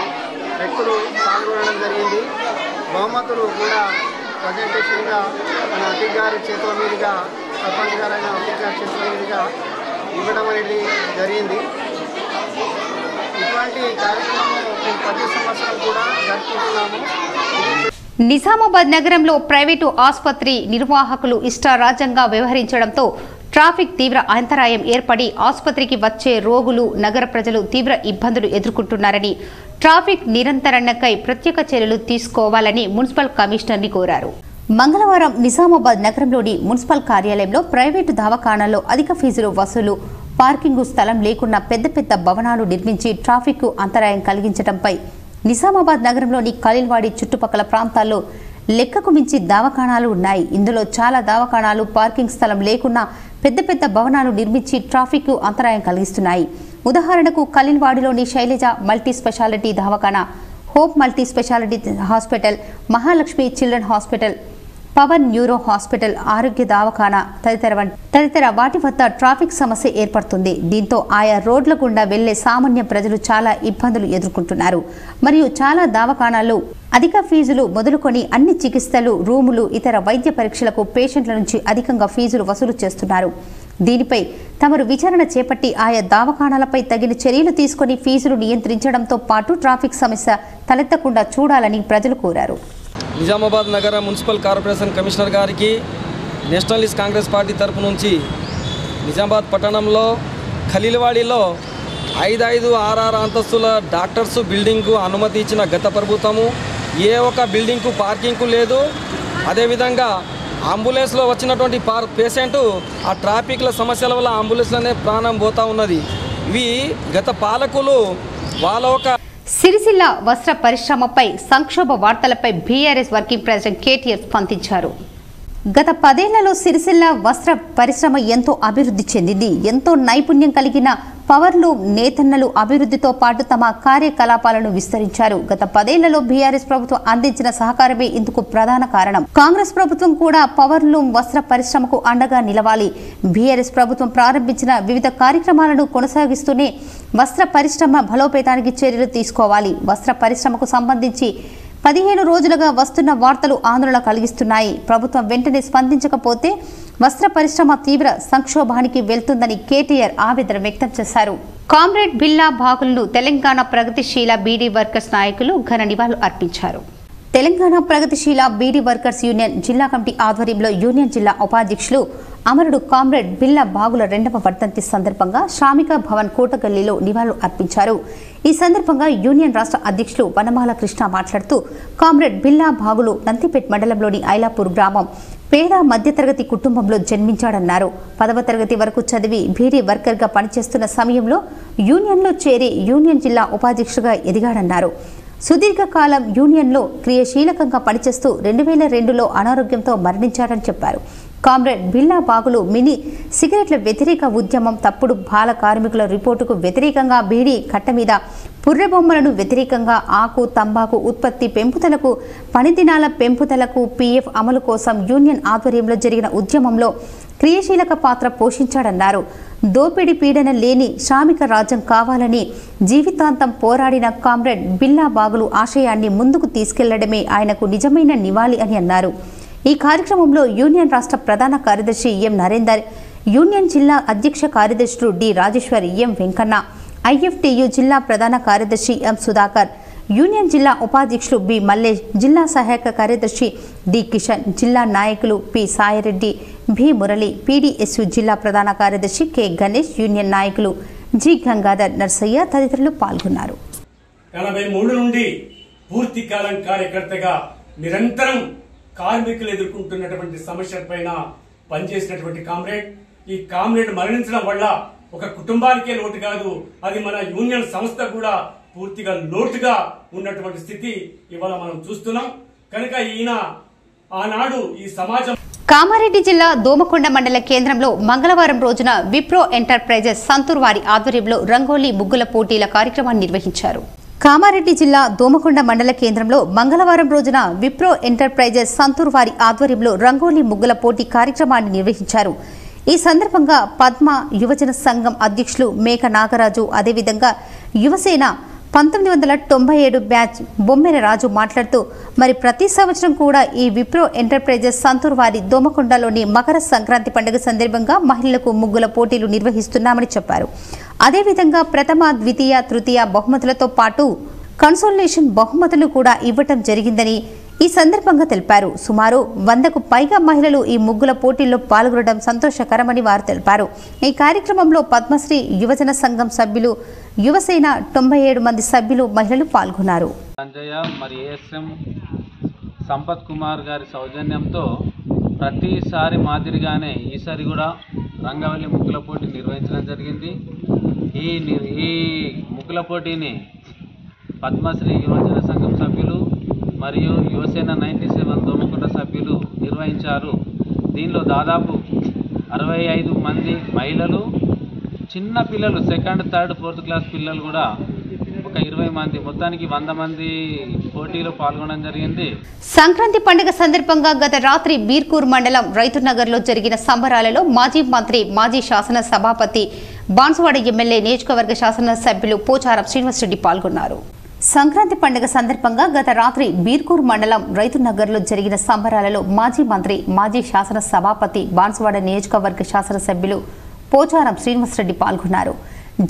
వ్యక్తులు పాల్గొనడం జరిగింది. బహుమతులు కూడా ప్రజెంటేషన్గా మన అతీక్ గారి చేతుల మీదుగా, సర్పంచ్ గారైన అతీక్ గారి చేతుల మీదుగా ఇవ్వడం అనేది జరిగింది. ఇటువంటి కార్యక్రమం ప్రతి సంవత్సరం కూడా జరుపుకుంటున్నాము. నిజామాబాద్ నగరంలో ప్రైవేటు ఆసుపత్రి నిర్వాహకులు ఇష్టారాజ్యంగా వ్యవహరించడంతో ట్రాఫిక్ తీవ్ర అంతరాయం ఏర్పడి ఆసుపత్రికి వచ్చే రోగులు, నగర ప్రజలు తీవ్ర ఇబ్బందులు ఎదుర్కొంటున్నారని, ట్రాఫిక్ నిరంతరణకై ప్రత్యేక చర్యలు తీసుకోవాలని మున్సిపల్ కమిషనర్ని కోరారు. మంగళవారం నిజామాబాద్ నగరంలోని మున్సిపల్ కార్యాలయంలో ప్రైవేటు దవాఖానాల్లో అధిక ఫీజులు వసూలు, పార్కింగు స్థలం లేకున్నా పెద్ద పెద్ద భవనాలు నిర్మించి ట్రాఫిక్కు అంతరాయం కలిగించడంపై నిజామాబాద్ నగరంలోని ఖలీల్వాడి చుట్టుపక్కల ప్రాంతాల్లో లెక్కకు మించి దవాఖానాలు ఉన్నాయి. ఇందులో చాలా దవాఖానాలు పార్కింగ్ స్థలం లేకున్నా పెద్ద పెద్ద భవనాలు నిర్మించి ట్రాఫిక్కు అంతరాయం కలిగిస్తున్నాయి. ఉదాహరణకు ఖలీల్వాడిలోని శైలజ మల్టీ స్పెషాలిటీ దవాఖానా, hope multi speciality hospital, Mahalakshmi children hospital, Pavan neuro hospital, Arogya దవాఖానా తదితర వాటి వద్ద ట్రాఫిక్ సమస్య ఏర్పడుతుంది. దీంతో ఆయా రోడ్ల గుండా వెళ్లే సామాన్య ప్రజలు చాలా ఇబ్బందులు ఎదుర్కొంటున్నారు. మరియు చాలా దవాఖానాలు అధిక ఫీజులు మొదలుకొని అన్ని చికిత్సలు, రూములు, ఇతర వైద్య పరీక్షలకు పేషెంట్ల నుంచి అధికంగా ఫీజులు వసూలు చేస్తున్నారు. దీనిపై తమరు విచారణ చేపట్టి ఆయా దవాఖానాలపై తగిన చర్యలు తీసుకుని ఫీజులు నియంత్రించడంతో పాటు ట్రాఫిక్ సమస్య తలెత్తకుండా చూడాలని ప్రజలు కోరారు. నిజామాబాద్ నగర మున్సిపల్ కార్పొరేషన్ కమిషనర్ గారికి నేషనలిస్ట్ కాంగ్రెస్ పార్టీ తరపు నుంచి నిజామాబాద్ పట్టణంలో ఖలీల్వాడిలో 5 అంతస్తుల డాక్టర్స్ బిల్డింగ్కు అనుమతి ఇచ్చిన గత ప్రభుత్వము ఏ ఒక్క బిల్డింగ్కు పార్కింగ్కు లేదు. అదేవిధంగా అంబులెన్స్లో వచ్చినటువంటి పేషెంట్ ఆ ట్రాఫిక్ల సమస్యల వల్ల అంబులెన్స్లోనే ప్రాణం పోతా ఉన్నది. ఇవి గత పాలకులు వాళ్ళ ఒక సిరిసిల్ల వస్త్ర పరిశ్రమపై సంక్షోభ వార్తలపై బీఆర్ఎస్ వర్కింగ్ ప్రెసిడెంట్ కేటీఆర్ స్పందించారు. గత 10 ఏళ్లలో సిరిసిల్ల వస్త్ర పరిశ్రమ ఎంతో అభివృద్ధి చెందింది. ఎంతో నైపుణ్యం కలిగిన పవర్లూమ్ నేతన్నలు అభివృద్ధితో పాటు తమ కార్యకలాపాలను విస్తరించారు. గత 10 ఏళ్లలో బీఆర్ఎస్ ప్రభుత్వం అందించిన సహకారమే ఇందుకు ప్రధాన కారణం. కాంగ్రెస్ ప్రభుత్వం కూడా పవర్లూమ్ వస్త్ర పరిశ్రమకు అండగా నిలవాలి. బీఆర్ఎస్ ప్రభుత్వం ప్రారంభించిన వివిధ కార్యక్రమాలను కొనసాగిస్తూనే వస్త్ర పరిశ్రమ బలోపేతానికి చర్యలు తీసుకోవాలి. వస్త్ర పరిశ్రమకు సంబంధించి 15 రోజులుగా వస్తున్న వార్తలు ఆందోళన కలిగిస్తున్నాయి. ప్రభుత్వం వెంటనే స్పందించకపోతే వస్త్ర పరిశ్రమ తీవ్ర సంక్షోభానికి వెళ్తుందని కేటీఆర్ ఆవేదన వ్యక్తం చేశారు. కామ్రేడ్ బిల్లా బాగులను తెలంగాణ ప్రగతిశీల బీడీ వర్కర్స్ నాయకులు ఘన నివాళులు అర్పించారు. తెలంగాణ ప్రగతిశీల బీడీ వర్కర్స్ యూనియన్ జిల్లా కమిటీ ఆధ్వర్యంలో యూనియన్ జిల్లా ఉపాధ్యక్షులు అమరుడు కామ్రేడ్ బిల్లా బాగుల 2వ వర్ధంతి సందర్భంగా శ్రామిక భవన్ కోటగల్లీలో నివాళులు అర్పించారు. ఈ సందర్భంగా యూనియన్ రాష్ట్ర అధ్యక్షులు వనమాల కృష్ణ మాట్లాడుతూ కామ్రేడ్ బిల్లా బాగులు నందిపేట్ మండలంలోని ఐలాపూర్ గ్రామం పేద మధ్యతరగతి కుటుంబంలో జన్మించాడన్నారు. 10వ తరగతి వరకు చదివి బీడీ వర్కర్గా పనిచేస్తున్న సమయంలో యూనియన్లో చేరి యూనియన్ జిల్లా ఉపాధ్యక్షుడిగా ఎదిగాడన్నారు. సుదీర్ఘకాలం యూనియన్లో క్రియాశీలకంగా పనిచేస్తూ 2002లో అనారోగ్యంతో మరణించాడని చెప్పారు. కామ్రేడ్ బిల్లా బాగులు మినీ సిగరెట్ల వ్యతిరేక ఉద్యమం, తప్పుడు బాల కార్మికుల రిపోర్టుకు వ్యతిరేకంగా, బీడీ కట్ట మీద పుర్రె బొమ్మలను వ్యతిరేకంగా, ఆకు తంబాకు ఉత్పత్తి పెంపుదలకు, పని దినాల పెంపుదలకు, పీఎఫ్ అమలు కోసం యూనియన్ ఆధ్వర్యంలో జరిగిన ఉద్యమంలో క్రియాశీలక పాత్ర పోషించాడన్నారు. దోపిడీ పీడన లేని శ్రామిక రాజ్యం కావాలని జీవితాంతం పోరాడిన కామ్రేడ్ బిల్లా బాగులు ఆశయాన్ని ముందుకు తీసుకెళ్లడమే ఆయనకు నిజమైన నివాళి అని అన్నారు. ఈ కార్యక్రమంలో యూనియన్ రాష్ట్ర ప్రధాన కార్యదర్శి ఎం నరేందర్, యూనియన్ జిల్లా అధ్యక్ష కార్యదర్శులు డి రాజేశ్వర్, ఎం వెంకన్న, ఐఎఫ్టియు జిల్లా ప్రధాన కార్యదర్శి ఎం సుధాకర్, యూనియన్ జిల్లా ఉపాధ్యక్షులు బి మల్లేష్, జిల్లా సహాయక కార్యదర్శి డి కిషన్, జిల్లా నాయకులు P Saireddy, B Murali, PDSU జిల్లా ప్రధాన కార్యదర్శి కె గణేష్, యూనియన్ నాయకులు జి గంగాధర్, నర్సయ్య తదితరులు పాల్గొన్నారు. 83 నుండి పూర్తి కాలం కార్యకర్తగా నిరంతరం కార్మికులు ఎదుర్కొంటున్నటువంటి సమస్యలపైన పనిచేసినటువంటి కామ్రేడ్, ఈ కామ్రేడ్ మరణించడం వల్ల ఒక కుటుంబానికే లోటు కాదు, అది మన యూనియన్ సంస్థ కూడా పూర్తిగా లోటుగా ఉన్నటువంటి స్థితి ఇవాళ మనం చూస్తున్నాం. కనుక ఈయన ఆనాడు ఈ సమాజం కామారెడ్డి జిల్లా దోమకొండ మండల కేంద్రంలో మంగళవారం రోజున విప్రో ఎంటర్ప్రైజెస్ సంతూర్ వారి ఆధ్వర్యంలో రంగోలీ ముగ్గుల పోటీల కార్యక్రమాన్ని నిర్వహించారు. కామారెడ్డి జిల్లా దోమకొండ మండల కేంద్రంలో మంగళవారం రోజున విప్రో ఎంటర్ప్రైజెస్ సంతూర్ వారి ఆధ్వర్యంలో రంగోలీ ముగ్గుల పోటీ కార్యక్రమాన్ని నిర్వహించారు. ఈ సందర్భంగా పద్మ యువజన సంఘం అధ్యక్షులు మేక నాగరాజు, అదేవిధంగా యువసేన 1997 బ్యాచ్ బొమ్మెర రాజు మాట్లాడుతూ మరి ప్రతి సంవత్సరం కూడా ఈ విప్రో ఎంటర్ప్రైజెస్ సంతూర్ వారి దోమకొండలోని మకర సంక్రాంతి పండుగ సందర్భంగా మహిళలకు ముగ్గుల పోటీలు నిర్వహిస్తున్నామని చెప్పారు. అదేవిధంగా ప్రథమ, ద్వితీయ, తృతీయ బహుమతులతో పాటు కన్సోలేషన్ బహుమతులు కూడా ఇవ్వటం జరిగిందని ఈ సందర్భంగా తెలిపారు. సుమారు 100కు పైగా మహిళలు ఈ ముగ్గుల పోటీల్లో పాల్గొనడం సంతోషకరమని వారు తెలిపారు. ఈ కార్యక్రమంలో పద్మశ్రీ యువజన సంఘం సభ్యులు, యువసేన 97 మంది సభ్యులు, మహిళలు పాల్గొన్నారు. సంజయ మరి ఏఎస్ఎం సంపత్ కుమార్ గారి సౌజన్యంతో ప్రతిసారి మాదిరిగానే ఈసారి కూడా రంగవల్లి ముగ్గుల పోటీ నిర్వహించడం జరిగింది. ఈ ముగ్గుల పోటీని పద్మశ్రీ యువజన సంఘం సభ్యులు మరియు యువసేన 97 దోమకొండ సభ్యులు నిర్వహించారు. దీనిలో దాదాపు 65 మంది మహిళలు, చిన్న పిల్లలు, 2nd, 3rd, 4th క్లాస్ పిల్లలు కూడా ఒక 20 మంది, మొత్తానికి 100 మంది పోటీలో పాల్గొనడం జరిగింది. సంక్రాంతి పండుగ సందర్భంగా గత రాత్రి బీర్కూర్ మండలం రైతునగర్లో జరిగిన సంబరాలలో మాజీ మంత్రి, మాజీ శాసన సభాపతి, బాన్సువాడ ఎమ్మెల్యే, నియోజకవర్గ శాసన సభ్యులు పోచారం శ్రీనివాసరెడ్డి పాల్గొన్నారు. సంక్రాంతి పండుగ సందర్భంగా గత రాత్రి బీర్కూర్ మండలం రైతునగర్లో జరిగిన సంబరాలలో మాజీ మంత్రి, మాజీ శాసన సభాపతి, బాన్సువాడ నియోజకవర్గ శాసన సభ్యులు పోచారం శ్రీనివాసరెడ్డి పాల్గొన్నారు.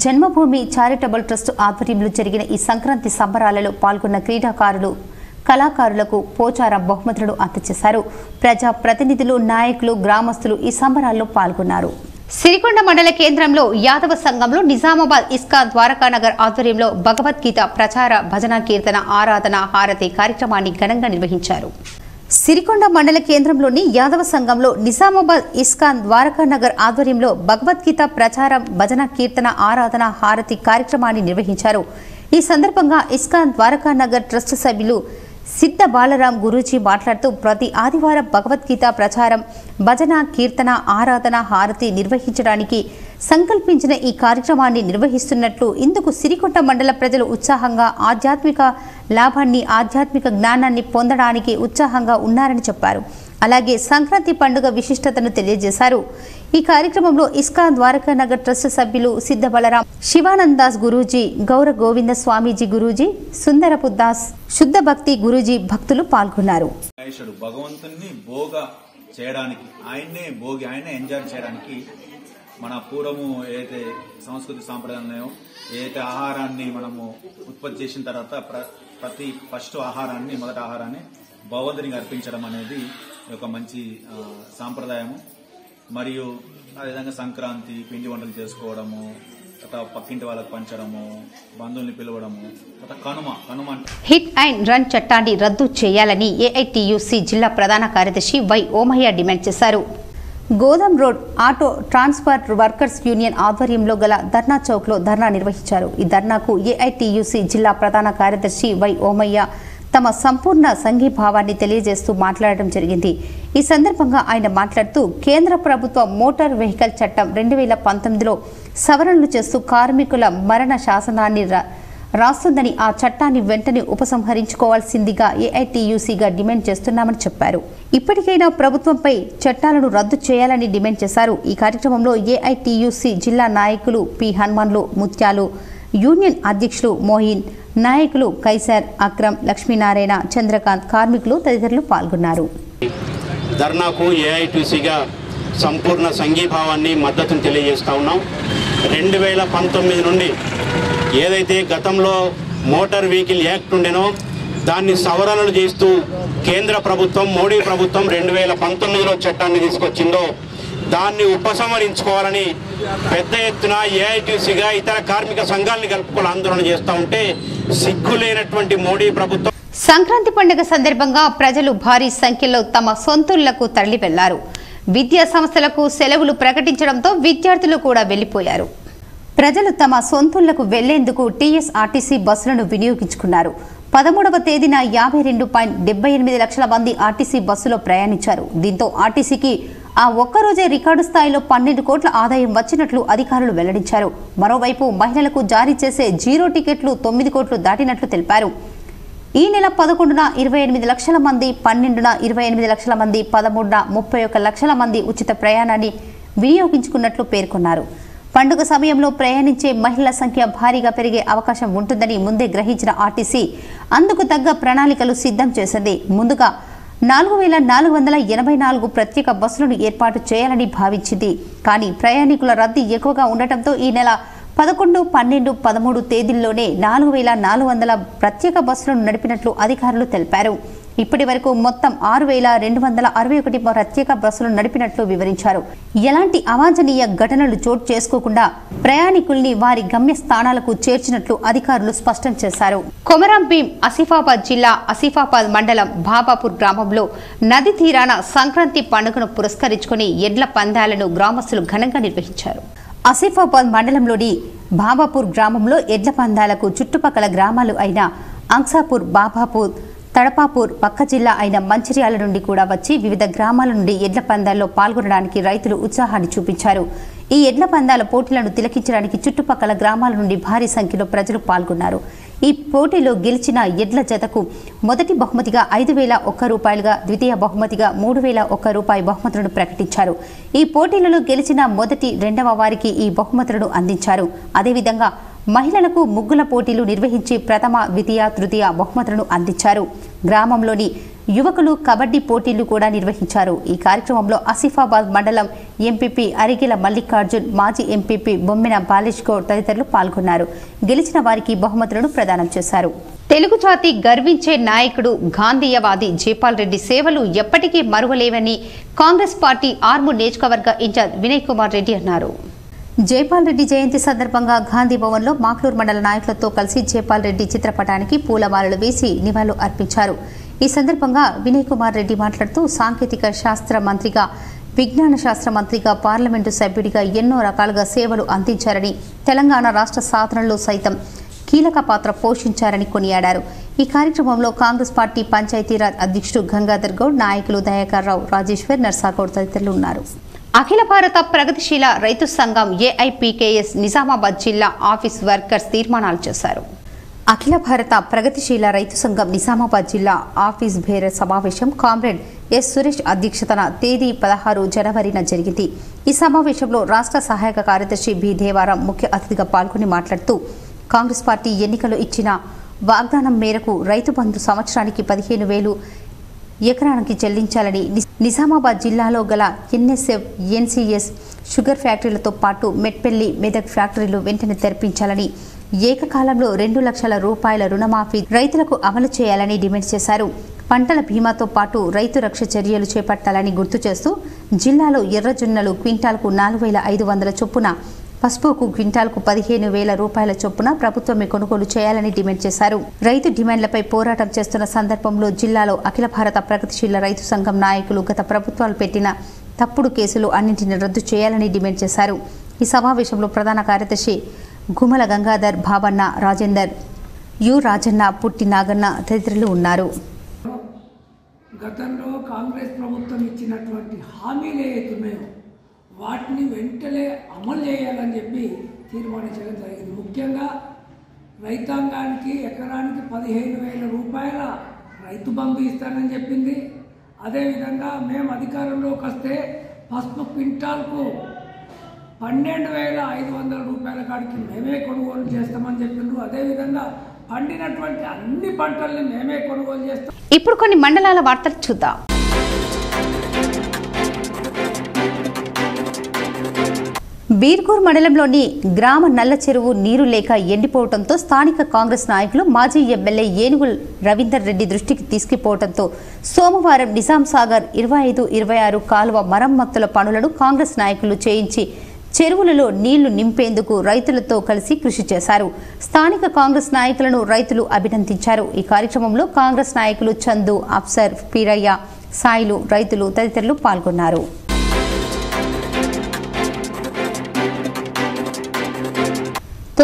జన్మభూమి చారిటబుల్ ట్రస్ట్ ఆధ్వర్యంలో జరిగిన ఈ సంక్రాంతి సంబరాలలో పాల్గొన్న క్రీడాకారులు, కళాకారులకు పోచారం బహుమతులను అందజేశారు. ప్రజా ప్రతినిధులు, నాయకులు, గ్రామస్తులు ఈ సంబరాల్లో పాల్గొన్నారు. సిరికొండ మండల కేంద్రంలో యాదవ సంఘంలో నిజామాబాద్ ఇస్కాన్ ద్వారకానగర్ ఆధ్వర్యంలో భగవద్గీత ప్రచార, భజన, కీర్తన, ఆరాధన, హారతి కార్యక్రమాన్ని ఘనంగా నిర్వహించారు. సిరికొండ మండల కేంద్రంలోని యాదవ సంఘంలో నిజామాబాద్ ఇస్కాన్ ద్వారకానగర్ ఆధ్వర్యంలో భగవద్గీత ప్రచారం, భజన, కీర్తన, ఆరాధన, హారతి కార్యక్రమాన్ని నిర్వహించారు. ఈ సందర్భంగా ఇస్కాన్ ద్వారకానగర్ ట్రస్ట్ సభ్యులు సిద్ధ బాలరాం గురూజీ మాట్లాడుతూ ప్రతి ఆదివారం భగవద్గీత ప్రచారం, భజన, కీర్తన, ఆరాధన, హారతి నిర్వహించడానికి సంకల్పించిన ఈ కార్యక్రమాన్ని నిర్వహిస్తున్నట్లు, ఇందుకు సిరికొండ మండల ప్రజలు ఉత్సాహంగా ఆధ్యాత్మిక లాభాన్ని, ఆధ్యాత్మిక జ్ఞానాన్ని పొందడానికి ఉత్సాహంగా ఉన్నారని చెప్పారు. అలాగే సంక్రాంతి పండుగ విశిష్టతను తెలియజేశారు. ఈ కార్యక్రమంలో ఇస్కాన్ ద్వారకానగర్ ట్రస్ట్ సభ్యులు సిద్ధ బలరాం, శివానంద్ దాస్ గురూజీ, గౌర గోవింద స్వామీజీ గురూజీ, సుందరపు దాస్, శుద్ధ భక్తి గురూజీ భక్తులు పాల్గొన్నారు. భగవంతుని భోగ చేయడానికి, ఆయన్నే ఎంజాయ్ చేయడానికి మన పూర్వము ఏదైతే సంస్కృతి సాంప్రదాయాలు ఉన్నాయో, ఏదైతే ఆహారాన్ని మనము ఉత్పత్తి చేసిన తర్వాత ప్రతి ఫస్ట్ ఆహారాన్ని, మొదటి ఆహారాన్ని భగవంతునికి అర్పించడం అనేది ఒక మంచి సాంప్రదాయము. మరియు అదేవిధంగా సంక్రాంతి పిండి వంటలు చేసుకోవడము, పక్కింటి వాళ్ళకి పంచడము, బంధువుల్ని పిలవడము, కనుమ హిట్ అండ్ రన్ చట్టాన్ని రద్దు చేయాలని ఏఐటీయూసీ జిల్లా ప్రధాన కార్యదర్శి వై ఓమయ్య డిమాండ్ చేశారు. గోదాం road auto transport workers union ఆధ్వర్యంలో గల ధర్నా చౌక్లో ధర్నా నిర్వహించారు. ఈ ధర్నాకు ఏఐటీయూసీ జిల్లా ప్రధాన కార్యదర్శి వై ఓమయ్య తమ సంపూర్ణ సంఘీభావాన్ని తెలియజేస్తూ మాట్లాడడం జరిగింది. ఈ సందర్భంగా ఆయన మాట్లాడుతూ కేంద్ర ప్రభుత్వ మోటార్ వెహికల్ చట్టం 2019లో సవరణలు చేస్తూ కార్మికుల మరణ శాసనాన్ని రాస్తుందని, ఆ చట్టాన్ని వెంటనే ఉపసంహరించుకోవాల్సిందిగా ఏఐటీయూసీగా డిమాండ్ చేస్తున్నామని చెప్పారు. ఇప్పటికైనా ప్రభుత్వంపై చట్టాలను రద్దు చేయాలని డిమాండ్ చేశారు. ఈ కార్యక్రమంలో ఏఐటీయూసీ జిల్లా నాయకులు పి హనుమాన్లు, ముత్యాలు, యూనియన్ అధ్యక్షులు మోయిన్, నాయకులు కైసర్, అక్రమ్, లక్ష్మీనారాయణ, చంద్రకాంత్, కార్మికులు తదితరులు పాల్గొన్నారు. ధర్నాకు ఏఐటీసీగా సంపూర్ణ సంఘీభావాన్ని, మద్దతును తెలియజేస్తా ఉన్నాం. 2019 నుండి ఏదైతే గతంలో మోటార్ వెహికల్ యాక్ట్ ఉండేనో దాన్ని సవరణలు చేస్తూ కేంద్ర ప్రభుత్వం, మోడీ ప్రభుత్వం 2019లో చట్టాన్ని తీసుకొచ్చిందో దాన్ని ఉపసంహరించుకోవాలని పెద్ద ఎత్తున ఏఐటీసీగా ఇతర కార్మిక సంఘాలను కలుపుకొని ఆందోళన చేస్తూ ఉంటే సిగ్గులేనటువంటి మోడీ ప్రభుత్వం. సంక్రాంతి పండుగ సందర్భంగా ప్రజలు భారీ సంఖ్యలో తమ సొంతూళ్లకు తరలి వెళ్లారు. విద్యా సంస్థలకు సెలవులు ప్రకటించడంతో విద్యార్థులు కూడా వెళ్లిపోయారు. ప్రజలు తమ సొంతూళ్లకు వెళ్లేందుకు టీఎస్ఆర్టీసీ బస్సులను వినియోగించుకున్నారు. 13వ తేదీన 52.78 లక్షల మంది ఆర్టీసీ బస్సులో ప్రయాణించారు. దీంతో ఆర్టీసీకి ఆ ఒక్కరోజే రికార్డు స్థాయిలో 12 కోట్ల ఆదాయం వచ్చినట్లు అధికారులు వెల్లడించారు. మరోవైపు మహిళలకు జారీ చేసే జీరో టికెట్లు 9 కోట్లు దాటినట్లు తెలిపారు. ఈ నెల 11న 28 లక్షల మంది, 12న 28 లక్షల మంది, 13న 31 లక్షల మంది ఉచిత ప్రయాణాన్ని వినియోగించుకున్నట్లు పేర్కొన్నారు. పండుగ సమయంలో ప్రయాణించే మహిళల సంఖ్య భారీగా పెరిగే అవకాశం ఉంటుందని ముందే గ్రహించిన ఆర్టీసీ అందుకు తగ్గ ప్రణాళికలు సిద్ధం చేసింది. ముందుగా 4484 ప్రత్యేక బస్సులను ఏర్పాటు చేయాలని భావించింది. కానీ ప్రయాణికుల రద్దీ ఎక్కువగా ఉండటంతో ఈ నెల 11, 12, 13 తేదీల్లోనే 4400 ప్రత్యేక బస్సులను నడిపినట్లు అధికారులు తెలిపారు. ఇప్పటి వరకు మొత్తం 6261 ప్రత్యేక బస్సులు నడిపినట్లు వివరించారు. ఎలాంటి అవాంఛనీయ ఘటనలు చోటు చేసుకోకుండా ప్రయాణికుల్ని వారి గమ్య స్థానాలకు చేర్చినట్లు అధికారులు స్పష్టం చేశారు. కొమరం భీం ఆసిఫాబాద్ జిల్లా ఆసిఫాబాద్ మండలం బాబాపూర్ గ్రామంలో నది తీరాన సంక్రాంతి పండుగను పురస్కరించుకుని ఎడ్ల పందాలను గ్రామస్తులు ఘనంగా నిర్వహించారు. ఆసిఫాబాద్ మండలంలోని బాబాపూర్ గ్రామంలో ఎడ్ల పందాలకు చుట్టుపక్కల గ్రామాలు అయిన అంసాపూర్, బాబాపూర్, తడపాపూర్, పక్క జిల్లా అయిన మంచిర్యాల నుండి కూడా వచ్చి వివిధ గ్రామాల నుండి ఎడ్ల పందాల్లో పాల్గొనడానికి రైతులు ఉత్సాహాన్ని చూపించారు. ఈ ఎడ్ల పందాల పోటీలను తిలకించడానికి చుట్టుపక్కల గ్రామాల నుండి భారీ సంఖ్యలో ప్రజలు పాల్గొన్నారు. ఈ పోటీలో గెలిచిన ఎడ్ల జతకు మొదటి బహుమతిగా 5,001 రూపాయలుగా, ద్వితీయ బహుమతిగా 3,001 రూపాయి బహుమతులను ప్రకటించారు. ఈ పోటీలలో గెలిచిన మొదటి, రెండవ వారికి ఈ బహుమతులను అందించారు. అదేవిధంగా మహిళలకు ముగ్గుల పోటీలు నిర్వహించి ప్రథమ, ద్వితీయ, తృతీయ బహుమతులను అందించారు. గ్రామంలోని యువకులు కబడ్డీ పోటీలు కూడా నిర్వహించారు. ఈ కార్యక్రమంలో ఆసిఫాబాద్ మండలం ఎంపీపీ అరిగిల మల్లికార్జున్, మాజీ ఎంపీపీ బొమ్మిన బాలేష్ గౌడ్ తదితరులు పాల్గొన్నారు. గెలిచిన వారికి బహుమతులను ప్రదానం చేశారు. తెలుగు జాతి గర్వించే నాయకుడు గాంధీయవాది జైపాల్ రెడ్డి సేవలు ఎప్పటికీ మరువలేవని కాంగ్రెస్ పార్టీ ఆర్మూర్ నియోజకవర్గ ఇన్ఛార్జ్ వినయ్ కుమార్ రెడ్డి అన్నారు. జైపాల్ రెడ్డి జయంతి సందర్భంగా గాంధీ భవన్లో మాక్లూర్ మండల నాయకులతో కలిసి జైపాల్ రెడ్డి చిత్రపటానికి పూలమాలలు వేసి నివాళులు అర్పించారు. ఈ సందర్భంగా వినయ్ కుమార్ రెడ్డి మాట్లాడుతూ సాంకేతిక శాస్త్ర మంత్రిగా, విజ్ఞాన శాస్త్ర మంత్రిగా, పార్లమెంటు సభ్యుడిగా ఎన్నో రకాలుగా సేవలు అందించారని, తెలంగాణ రాష్ట్ర సాధనలో సైతం కీలక పాత్ర పోషించారని కొనియాడారు. ఈ కార్యక్రమంలో కాంగ్రెస్ పార్టీ పంచాయతీరాజ్ అధ్యక్షుడు గంగాధర్ గౌడ్, నాయకులు దయాకర్ రావు, రాజేశ్వర్, నర్సాగౌడ్ తదితరులు ఉన్నారు. అఖిల భారత ప్రగతిశీల రైతు సంఘం ఏఐపీకేఎస్ నిజామాబాద్ జిల్లా ఆఫీస్ వర్కర్స్ తీర్మానాలు చేశారు. అఖిల భారత ప్రగతిశీల రైతు సంఘం నిజామాబాద్ జిల్లా ఆఫీస్ బేరర్ సమావేశం కామ్రేడ్ ఎస్ సురేష్ అధ్యక్షతన తేదీ 16 జనవరిన జరిగింది. ఈ సమావేశంలో రాష్ట్ర సహాయక కార్యదర్శి బి దేవారం ముఖ్య అతిథిగా పాల్గొని మాట్లాడుతూ కాంగ్రెస్ పార్టీ ఎన్నికలు ఇచ్చిన వాగ్దానం మేరకు రైతు బంధు సంవత్సరానికి 15,000 ఎకరానికి చెల్లించాలని, నిజామాబాద్ జిల్లాలో గల ఎన్ఎస్ఎఫ్, ఎన్సీఎస్ షుగర్ ఫ్యాక్టరీలతో పాటు మెట్పల్లి, మెదక్ ఫ్యాక్టరీలు వెంటనే తెరిపించాలని, ఏకకాలంలో 2 లక్షల రూపాయల రుణమాఫీ రైతులకు అమలు చేయాలని డిమాండ్ చేశారు. పంటల బీమాతో పాటు రైతు రక్ష చర్యలు చేపట్టాలని గుర్తు చేస్తూ జిల్లాలో ఎర్రజొన్నలు క్వింటాల్కు 4,500 చొప్పున, పసుపుకు క్వింటాల్కు 15,000 రూపాయల చొప్పున ప్రభుత్వమే కొనుగోలు చేయాలని డిమాండ్ చేశారు. రైతు డిమాండ్లపై పోరాటం చేస్తున్న సందర్భంలో జిల్లాలో అఖిల భారత ప్రగతిశీల రైతు సంఘం నాయకులు గత ప్రభుత్వాలు పెట్టిన తప్పుడు కేసులు అన్నింటినీ రద్దు చేయాలని డిమాండ్ చేశారు. ఈ సమావేశంలో ప్రధాన కార్యదర్శి గుమల గంగాధర్, భావన్న, రాజేందర్, యు రాజన్న, పుట్టి నాగన్న తదితరులు ఉన్నారు. గతంలో కాంగ్రెస్ ప్రభుత్వం ఇచ్చినటువంటి హామీలు ఏవైతున్నాయో వాటిని వెంటనే అమలు చేయాలని చెప్పి తీర్మానించడం జరిగింది. ముఖ్యంగా రైతాంగానికి ఎకరానికి 15,000 రూపాయల రైతు బంధు ఇస్తానని చెప్పింది. అదేవిధంగా మేము అధికారంలోకి వస్తే పసుపు క్వింటాల్కు 12,500 రూపాయల కాడికి మేమే కొనుగోలు చేస్తామని చెప్పిండ్రు. అదేవిధంగా పండినటువంటి అన్ని పంటల్ని మేమే కొనుగోలు చేస్తాం. ఇప్పుడు కొన్ని మండలాల వార్తలు చూద్దాం. బీర్గూర్ మండలంలోని గ్రామ నల్ల చెరువు నీరు లేక ఎండిపోవడంతో స్థానిక కాంగ్రెస్ నాయకులు మాజీ ఎమ్మెల్యే ఏనుగుల రవీందర్ రెడ్డి దృష్టికి తీసుకుపోవడంతో సోమవారం నిజాం సాగర్ 25-26 కాలువ మరమ్మతుల పనులను కాంగ్రెస్ నాయకులు చేయించి చెరువులలో నీళ్లు నింపేందుకు రైతులతో కలిసి కృషి చేశారు. స్థానిక కాంగ్రెస్ నాయకులను రైతులు అభినందించారు. ఈ కార్యక్రమంలో కాంగ్రెస్ నాయకులు చందు, అఫ్సర్, పీరయ్య, సాయిలు, రైతులు తదితరులు పాల్గొన్నారు.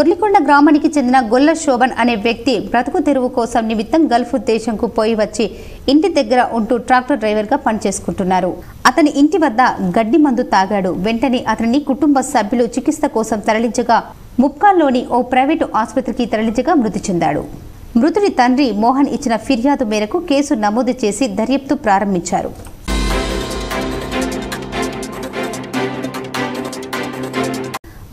తొర్లికొండ గ్రామానికి చెందిన గొల్ల శోభన్ అనే వ్యక్తి బ్రతుకు తెరువు కోసం నిమిత్తం గల్ఫ్ దేశంకు పోయి వచ్చి ఇంటి దగ్గర ఉంటూ ట్రాక్టర్ డ్రైవర్గా పనిచేసుకుంటున్నారు. అతని ఇంటి వద్ద గడ్డి మందు తాగాడు. వెంటనే అతనిని కుటుంబ సభ్యులు చికిత్స కోసం తరలించగా ముప్కాల్లోని ఓ ప్రైవేటు ఆసుపత్రికి తరలించగా మృతి చెందాడు. మృతుడి తండ్రి మోహన్ ఇచ్చిన ఫిర్యాదు మేరకు కేసు నమోదు చేసి దర్యాప్తు ప్రారంభించారు.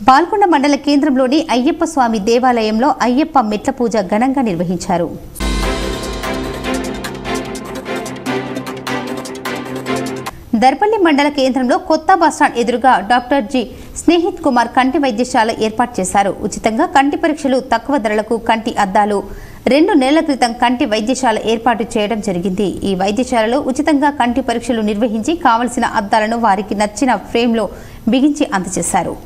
పాల్కొండ మండల కేంద్రంలోని అయ్యప్ప స్వామి దేవాలయంలో అయ్యప్ప మెట్ల పూజ ఘనంగా నిర్వహించారు. దర్పల్లి మండల కేంద్రంలో కొత్త బస్టాండ్ ఎదురుగా డాక్టర్ జి స్నేహిత్ కుమార్ కంటి వైద్యశాల ఏర్పాటు చేశారు. ఉచితంగా కంటి పరీక్షలు, తక్కువ ధరలకు కంటి అద్దాలు 2 నెలల క్రితం కంటి వైద్యశాల ఏర్పాటు చేయడం జరిగింది. ఈ వైద్యశాలలో ఉచితంగా కంటి పరీక్షలు నిర్వహించి కావలసిన అద్దాలను వారికి నచ్చిన ఫ్రేమ్లో బిగించి అందజేశారు.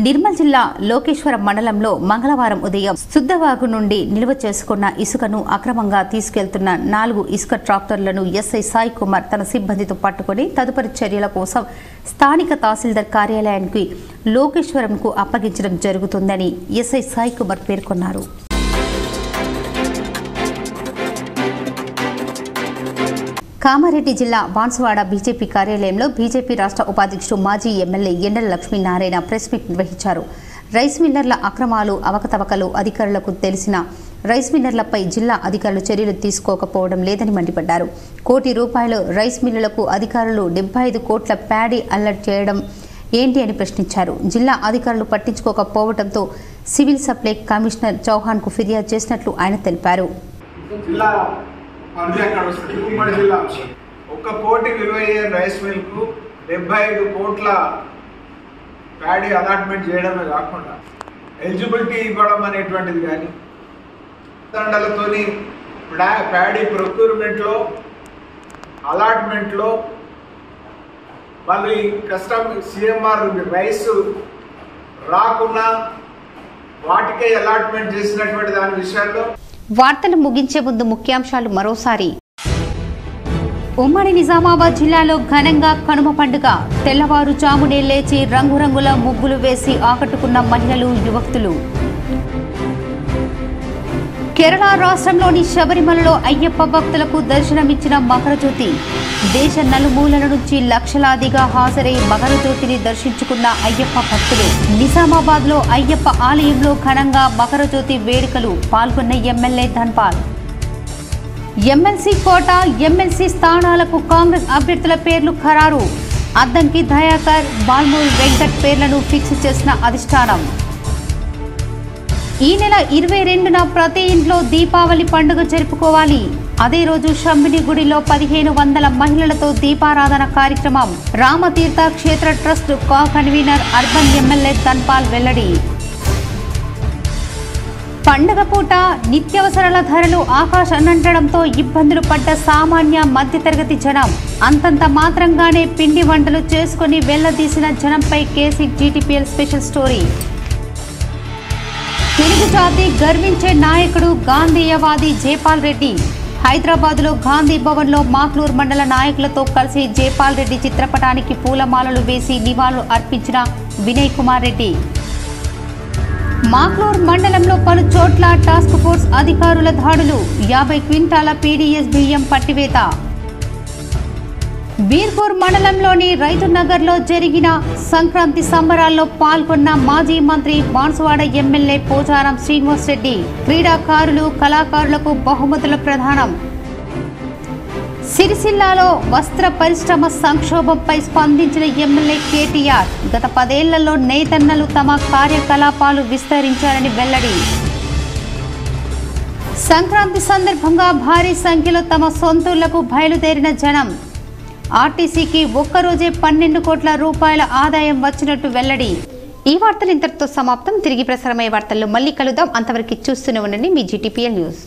నిర్మల్ జిల్లా లోకేశ్వరం మండలంలో మంగళవారం ఉదయం శుద్ధవాగు నుండి నిల్వ చేసుకున్న ఇసుకను అక్రమంగా తీసుకెళ్తున్న 4 ఇసుక ట్రాక్టర్లను ఎస్ఐ సాయి కుమార్ తన సిబ్బందితో పట్టుకుని తదుపరి చర్యల కోసం స్థానిక తహసీల్దార్ కార్యాలయానికి లోకేశ్వరంకు అప్పగించడం జరుగుతుందని ఎస్ఐ సాయి కుమార్ పేర్కొన్నారు. కామారెడ్డి జిల్లా బాన్సువాడ బీజేపీ కార్యాలయంలో బీజేపీ రాష్ట్ర ఉపాధ్యక్షుడు మాజీ ఎమ్మెల్యే ఎండల లక్ష్మీనారాయణ ప్రెస్ మీట్ నిర్వహించారు. రైస్ మిల్లర్ల అక్రమాలు, అవకతవకలు అధికారులకు తెలిసిన రైస్ మిల్లర్లపై జిల్లా అధికారులు చర్యలు తీసుకోకపోవడం లేదని మండిపడ్డారు. ₹1 కోటి రైస్ మిల్లులకు అధికారులు 75 కోట్ల ప్యాడీ అలర్ట్ చేయడం ఏంటి అని ప్రశ్నించారు. జిల్లా అధికారులు పట్టించుకోకపోవడంతో సివిల్ సప్లై కమిషనర్ చౌహాన్కు ఫిర్యాదు చేసినట్లు ఆయన తెలిపారు. ఉమ్మడి జిల్లా 1 కోటి విలువ రైస్ మిల్కు 75 కోట్ల ప్యాడీ అలాట్మెంట్ చేయడమే కాకుండా ఎలిజిబిలిటీ ఇవ్వడం అనేటువంటిది కానీ దండలతోని ప్యాడీ ప్రొక్యూర్మెంట్లో, అలాట్మెంట్లో వాళ్ళు ఈ కస్టమ్ సిఎంఆర్ రైస్ రాకుండా వాటికే అలాట్మెంట్ చేసినటువంటి దాని విషయాల్లో. వార్తలు ముగించే ముందు ముఖ్యాంశాలు మరోసారి. ఉమ్మడి నిజామాబాద్ జిల్లాలో ఘనంగా కనుమ పండుగ. తెల్లవారుజామునే లేచి రంగురంగుల ముగ్గులు వేసి ఆకట్టుకున్న మహిళలు, యువకులు. కేరళ రాష్ట్రంలోని శబరిమలలో అయ్యప్ప భక్తులకు దర్శనమిచ్చిన మకరజ్యోతి. దేశ నలుమూలల నుంచి లక్షలాదిగా హాజరై మకరజ్యోతిని దర్శించుకున్న అయ్యప్ప భక్తులు. నిజామాబాద్లో అయ్యప్ప ఆలయంలో ఘనంగా మకరజ్యోతి వేడుకలు. పాల్గొన్న ఎమ్మెల్యే ధన్పాల్. ఎమ్మెల్సీ కోట, ఎమ్మెల్సీ స్థానాలకు కాంగ్రెస్ అభ్యర్థుల పేర్లు ఖరారు. అద్దంకి దయాకర్, బాల్మూర్ వెంకట్ పేర్లను ఫిక్స్ చేసిన అధిష్టానం. ఈ నెల 22న ప్రతి ఇంట్లో దీపావళి పండుగ జరుపుకోవాలి. అదే రోజు శంభిని గుడిలో 1500 మహిళలతో దీపారాధన కార్యక్రమం. Rama Tirtha Kshetra trust convener urban MLA Dhanpal వెల్లడి. పండుగ పూట నిత్యావసరాల ధరలు ఆకాశాన్నంటడంతో ఇబ్బందులు పడ్డ సామాన్య మధ్యతరగతి జనం. అంతంత మాత్రంగానే పిండి వంటలు చేసుకుని వెళ్లదీసిన జనంపై KC GTPL special story. Telugu జాతి గర్వించే నాయకుడు గాంధేయవాది జైపాల్ రెడ్డి. హైదరాబాద్లో గాంధీ భవన్లో మాక్లూర్ మండల నాయకులతో కలిసి జైపాల్ రెడ్డి చిత్రపటానికి పూలమాలలు వేసి నివాళులు అర్పించిన వినయ్ కుమార్ రెడ్డి. మాక్లూర్ మండలంలో పలు చోట్ల టాస్క్ ఫోర్స్ అధికారుల దాడులు. 50 క్వింటాల పీడీఎస్ బియ్యం పట్టివేత. బీర్పూర్ మండలంలోని రైతు నగర్లో జరిగిన సంక్రాంతి సంబరాల్లో పాల్గొన్న మాజీ మంత్రి బాన్సువాడ ఎమ్మెల్యే పోచారం శ్రీనివాస్ రెడ్డి. క్రీడాకారులు, కళాకారులకు బహుమతుల ప్రదానం. సిరిసిల్లాలో వస్త్ర పరిశ్రమ సంక్షోభంపై స్పందించిన ఎమ్మెల్యే కేటీఆర్. గత 10 ఏళ్లలో నేతన్నలు తమ కార్యకలాపాలు విస్తరించారని వెల్లడి. సంక్రాంతి సందర్భంగా భారీ సంఖ్యలో తమ సొంతూళ్లకు బయలుదేరిన జనం. ఆర్టీసీకి ఒక్కరోజే 12 కోట్ల రూపాయల ఆదాయం వచ్చినట్టు వెల్లడి. ఈ వార్తలు ఇంతటితో సమాప్తం. తిరిగి ప్రసారమయ్యే వార్తల్లో మళ్ళీ కలుద్దాం. అంతవరకు చూస్తూనే ఉండండి మీ జీటీపీఎల్ న్యూస్.